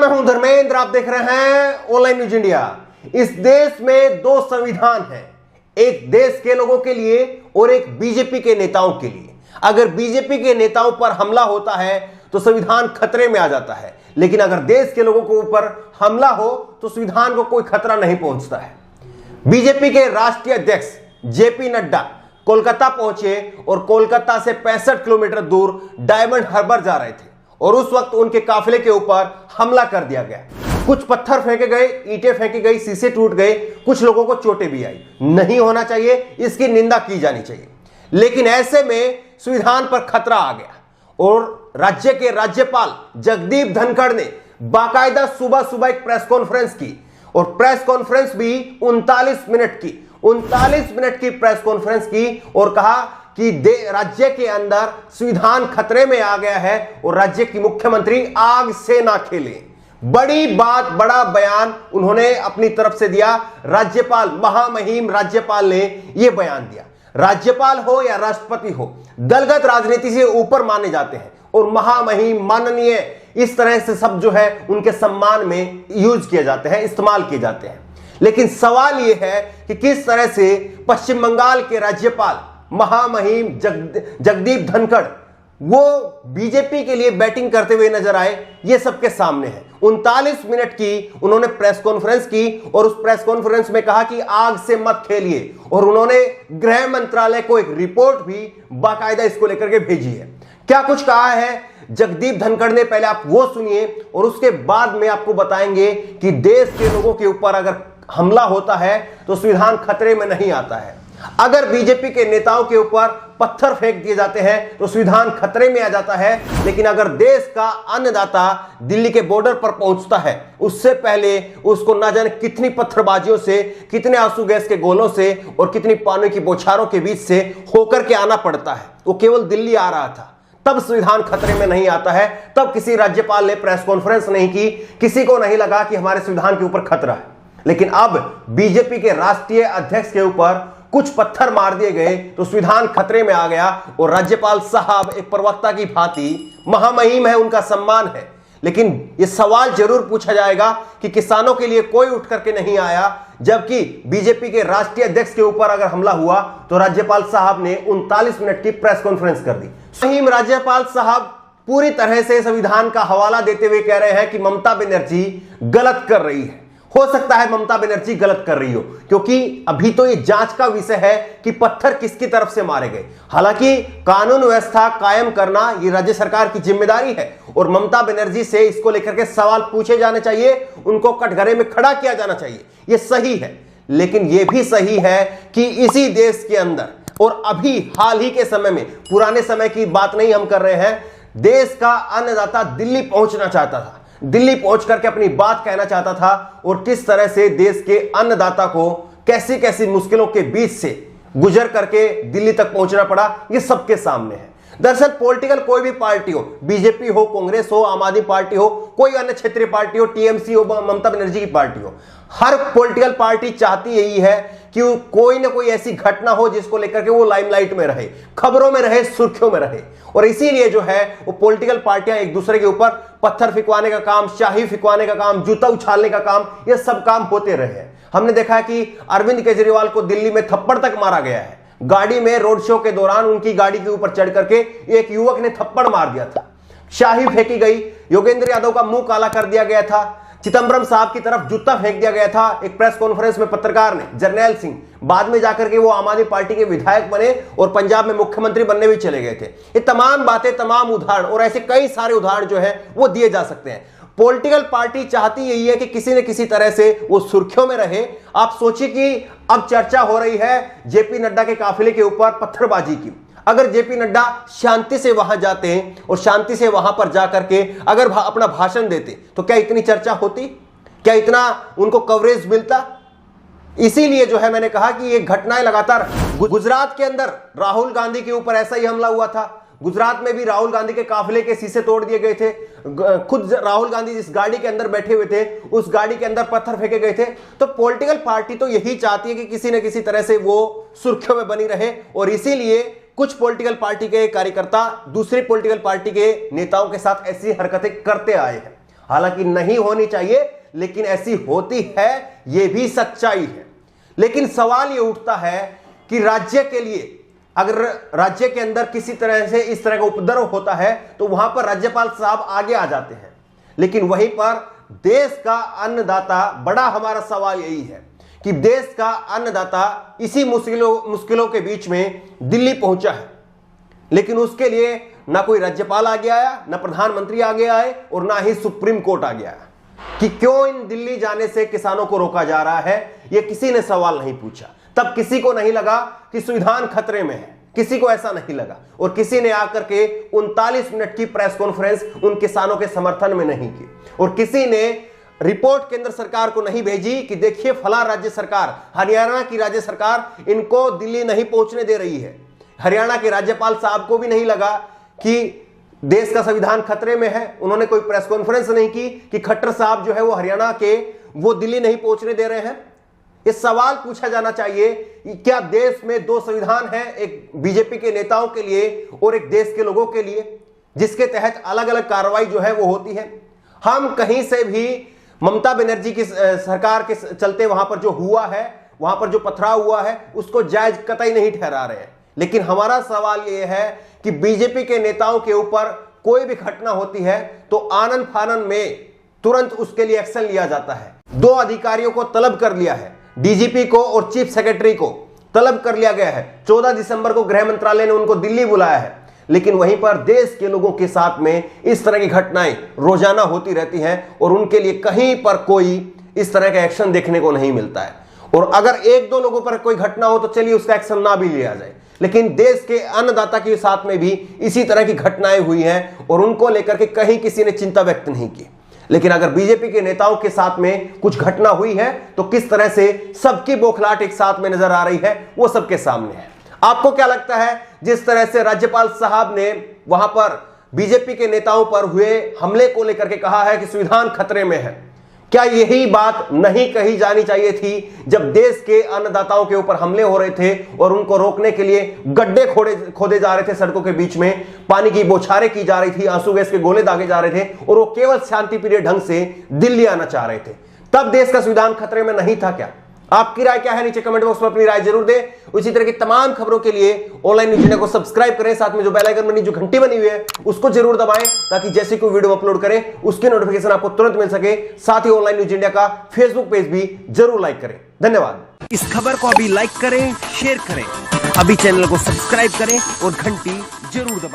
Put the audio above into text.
मैं हूं धर्मेंद्र, आप देख रहे हैं ऑनलाइन न्यूज इंडिया। इस देश में दो संविधान हैं, एक देश के लोगों के लिए और एक बीजेपी के नेताओं के लिए। अगर बीजेपी के नेताओं पर हमला होता है तो संविधान खतरे में आ जाता है, लेकिन अगर देश के लोगों के ऊपर हमला हो तो संविधान को कोई खतरा नहीं पहुंचता है। बीजेपी के राष्ट्रीय अध्यक्ष जेपी नड्डा कोलकाता पहुंचे और कोलकाता से 65 किलोमीटर दूर डायमंड हार्बर जा रहे थे और उस वक्त उनके काफिले के ऊपर हमला कर दिया गया। कुछ पत्थर फेंके गए, ईंटें फेंकी गई, शीशे टूट गए, कुछ लोगों को चोटें भी आई। नहीं होना चाहिए, इसकी निंदा की जानी चाहिए, लेकिन ऐसे में संविधान पर खतरा आ गया और राज्य के राज्यपाल जगदीप धनखड़ ने बाकायदा सुबह सुबह एक प्रेस कॉन्फ्रेंस की और प्रेस कॉन्फ्रेंस भी 39 मिनट की प्रेस कॉन्फ्रेंस की और कहा कि राज्य के अंदर संविधान खतरे में आ गया है और राज्य की मुख्यमंत्री आग से ना खेले। बड़ी बात, बड़ा बयान उन्होंने अपनी तरफ से दिया। राज्यपाल, महामहिम राज्यपाल ने यह बयान दिया। राज्यपाल हो या राष्ट्रपति हो, दलगत राजनीति से ऊपर माने जाते हैं और महामहिम, माननीय, इस तरह से शब्द जो है उनके सम्मान में यूज किए जाते हैं, इस्तेमाल किए जाते हैं। लेकिन सवाल यह है कि किस तरह से पश्चिम बंगाल के राज्यपाल महामहिम जगदीप धनखड़ वो बीजेपी के लिए बैटिंग करते हुए नजर आए, ये सबके सामने है। 39 मिनट की उन्होंने प्रेस कॉन्फ्रेंस की और उस प्रेस कॉन्फ्रेंस में कहा कि आग से मत खेलिए और उन्होंने गृह मंत्रालय को एक रिपोर्ट भी बाकायदा इसको लेकर के भेजी है। क्या कुछ कहा है जगदीप धनखड़ ने, पहले आप वो सुनिए और उसके बाद में आपको बताएंगे कि देश के लोगों के ऊपर अगर हमला होता है तो संविधान खतरे में नहीं आता है। अगर बीजेपी के नेताओं के ऊपर पत्थर फेंक दिए जाते हैं तो संविधान खतरे में आ जाता है, लेकिन अगर देश का अन्नदाता दिल्ली के बॉर्डर पर पहुंचता है उससे पहले उसको ना जाने कितनी पत्थरबाजियों से, कितने आंसू गैस के गोलों से और कितनी पानी की बौछारों के बीच से होकर के आना पड़ता है। वो केवल दिल्ली आ रहा था, तब संविधान खतरे में नहीं आता है। तब किसी राज्यपाल ने प्रेस कॉन्फ्रेंस नहीं की, किसी को नहीं लगा कि हमारे संविधान के ऊपर खतरा है। लेकिन अब बीजेपी के राष्ट्रीय अध्यक्ष के ऊपर कुछ पत्थर मार दिए गए तो संविधान खतरे में आ गया और राज्यपाल साहब एक प्रवक्ता की भांति, महामहिम है, उनका सम्मान है, लेकिन यह सवाल जरूर पूछा जाएगा कि किसानों के लिए कोई उठ करके नहीं आया, जबकि बीजेपी के राष्ट्रीय अध्यक्ष के ऊपर अगर हमला हुआ तो राज्यपाल साहब ने 39 मिनट की प्रेस कॉन्फ्रेंस कर दी। महिम राज्यपाल साहब पूरी तरह से संविधान का हवाला देते हुए कह रहे हैं कि ममता बनर्जी गलत कर रही है। हो सकता है ममता बनर्जी गलत कर रही हो, क्योंकि अभी तो यह जांच का विषय है कि पत्थर किसकी तरफ से मारे गए। हालांकि कानून व्यवस्था कायम करना यह राज्य सरकार की जिम्मेदारी है और ममता बनर्जी से इसको लेकर के सवाल पूछे जाने चाहिए, उनको कटघरे में खड़ा किया जाना चाहिए, यह सही है। लेकिन यह भी सही है कि इसी देश के अंदर और अभी हाल ही के समय में, पुराने समय की बात नहीं हम कर रहे हैं, देश का अन्नदाता दिल्ली पहुंचना चाहता था, दिल्ली पहुंच करके अपनी बात कहना चाहता था और किस तरह से देश के अन्नदाता को कैसी कैसी मुश्किलों के बीच से गुजर करके दिल्ली तक पहुंचना पड़ा, ये सबके सामने है। दरअसल पॉलिटिकल कोई भी पार्टी हो, बीजेपी हो, कांग्रेस हो, आम आदमी पार्टी हो, कोई अन्य क्षेत्रीय पार्टी हो, टीएमसी हो, ममता बनर्जी की पार्टी हो, हर पॉलिटिकल पार्टी चाहती यही है कि कोई ना कोई ऐसी घटना हो जिसको लेकर के वो लाइमलाइट में रहे, खबरों में रहे, सुर्खियों में रहे। और इसीलिए जो है वो पॉलिटिकल पार्टियां एक दूसरे के ऊपर पत्थर फिकवाने का काम, शाही फिकवाने का काम, जूता उछालने का काम, ये सब काम होते रहे हैं। हमने देखा है कि अरविंद केजरीवाल को दिल्ली में थप्पड़ तक मारा गया है। गाड़ी में रोड शो के दौरान उनकी गाड़ी के ऊपर चढ़ करके एक युवक ने थप्पड़ मार दिया था, शाही फेंकी गई, योगेंद्र यादव का मुंह काला कर दिया गया था, चिदंबरम साहब की तरफ जूता फेंक दिया गया था। एक प्रेस कॉन्फ्रेंस में पत्रकार ने, जर्नैल सिंह, बाद में जाकर के वो आम आदमी पार्टी के विधायक बने और पंजाब में मुख्यमंत्री बनने भी चले गए थे। ये तमाम बातें, तमाम उदाहरण और ऐसे कई सारे उदाहरण जो है वो दिए जा सकते हैं। पॉलिटिकल पार्टी चाहती यही है कि किसी न किसी तरह से वो सुर्खियों में रहे। आप सोचिए कि अब चर्चा हो रही है जेपी नड्डा के काफिले के ऊपर पत्थरबाजी की। अगर जेपी नड्डा शांति से वहां जाते हैं और शांति से वहां पर जाकर के अगर अपना भाषण देते तो क्या इतनी चर्चा होती, क्या इतना उनको कवरेज मिलता? इसीलिए जो है मैंने कहा कि ये घटनाएं लगातार, गुजरात के अंदर राहुल गांधी के ऊपर ऐसा ही हमला हुआ था। गुजरात में भी राहुल गांधी के काफिले के शीशे तोड़ दिए गए थे। खुद राहुल गांधी जिस गाड़ी के अंदर बैठे हुए थे उस गाड़ी के अंदर पत्थर फेंके गए थे। तो पॉलिटिकल पार्टी तो यही चाहती है कि किसी न किसी तरह से वो सुर्खियों में बनी रहे और इसीलिए कुछ पॉलिटिकल पार्टी के कार्यकर्ता दूसरी पॉलिटिकल पार्टी के नेताओं के साथ ऐसी हरकतें करते आए हैं। हालांकि नहीं होनी चाहिए, लेकिन ऐसी होती है, यह भी सच्चाई है। लेकिन सवाल यह उठता है कि राज्य के लिए, अगर राज्य के अंदर किसी तरह से इस तरह का उपद्रव होता है तो वहां पर राज्यपाल साहब आगे आ जाते हैं, लेकिन वहीं पर देश का अन्नदाता, बड़ा हमारा सवाल यही है कि देश का अन्नदाता इसी मुश्किलों के बीच में दिल्ली पहुंचा है, लेकिन उसके लिए ना कोई राज्यपाल आगे आया, ना प्रधानमंत्री आगे आए और ना ही सुप्रीम कोर्ट आगे आया। कि क्यों इन दिल्ली जाने से किसानों को रोका जा रहा है, यह किसी ने सवाल नहीं पूछा। तब किसी को नहीं लगा कि संविधान खतरे में है, किसी को ऐसा नहीं लगा, और किसी ने आकर के 39 मिनट की प्रेस कॉन्फ्रेंस उन किसानों के समर्थन में नहीं की, और किसी ने रिपोर्ट केंद्र सरकार को नहीं भेजी कि देखिए फला राज्य सरकार, हरियाणा की राज्य सरकार इनको दिल्ली नहीं पहुंचने दे रही है। हरियाणा के राज्यपाल साहब को भी नहीं लगा कि देश का संविधान खतरे में है, उन्होंने कोई प्रेस कॉन्फ्रेंस नहीं की कि खट्टर साहब जो है वो हरियाणा के वो दिल्ली नहीं पहुंचने दे रहे हैं। इस सवाल पूछा जाना चाहिए कि क्या देश में दो संविधान है, एक बीजेपी के नेताओं के लिए और एक देश के लोगों के लिए, जिसके तहत अलग अलग कार्रवाई जो है वो होती है। हम कहीं से भी ममता बनर्जी की सरकार के चलते वहां पर जो हुआ है, वहां पर जो पथराव हुआ है, उसको जायज कतई नहीं ठहरा रहे हैं, लेकिन हमारा सवाल यह है कि बीजेपी के नेताओं के ऊपर कोई भी घटना होती है तो आनन फानन में तुरंत उसके लिए एक्शन लिया जाता है। 2 अधिकारियों को तलब कर लिया है, डीजीपी को और चीफ सेक्रेटरी को तलब कर लिया गया है। 14 दिसंबर को गृह मंत्रालय ने उनको दिल्ली बुलाया है, लेकिन वहीं पर देश के लोगों के साथ में इस तरह की घटनाएं रोजाना होती रहती हैं और उनके लिए कहीं पर कोई इस तरह का एक्शन देखने को नहीं मिलता है। और अगर 1-2 लोगों पर कोई घटना हो तो चलिए उसका एक्शन ना भी लिया जाए, लेकिन देश के अन्नदाता के साथ में भी इसी तरह की घटनाएं हुई हैं और उनको लेकर के कहीं किसी ने चिंता व्यक्त नहीं की। लेकिन अगर बीजेपी के नेताओं के साथ में कुछ घटना हुई है तो किस तरह से सबकी बौखलाहट एक साथ में नजर आ रही है, वो सबके सामने है। आपको क्या लगता है, जिस तरह से राज्यपाल साहब ने वहां पर बीजेपी के नेताओं पर हुए हमले को लेकर के कहा है कि संविधान खतरे में है, क्या यही बात नहीं कही जानी चाहिए थी जब देश के अन्नदाताओं के ऊपर हमले हो रहे थे और उनको रोकने के लिए गड्ढे खोदे जा रहे थे, सड़कों के बीच में पानी की बौछारें की जा रही थी, आंसू गैस के गोले दागे जा रहे थे और वो केवल शांतिप्रिय ढंग से दिल्ली आना चाह रहे थे, तब देश का संविधान खतरे में नहीं था क्या? आपकी राय क्या है, नीचे कमेंट बॉक्स में अपनी राय जरूर दें। उसी तरह की तमाम खबरों के लिए ऑनलाइन न्यूज इंडिया को सब्सक्राइब करें, साथ में जो बेल आइकन बनी, जो घंटी बनी हुई है उसको जरूर दबाएं, ताकि जैसे कोई वीडियो अपलोड करें उसकी नोटिफिकेशन आपको तुरंत मिल सके। साथ ही ऑनलाइन न्यूज इंडिया का फेसबुक पेज भी जरूर लाइक करें। धन्यवाद। इस खबर को अभी लाइक करें, शेयर करें, अभी चैनल को सब्सक्राइब करें और घंटी जरूर दबाएं।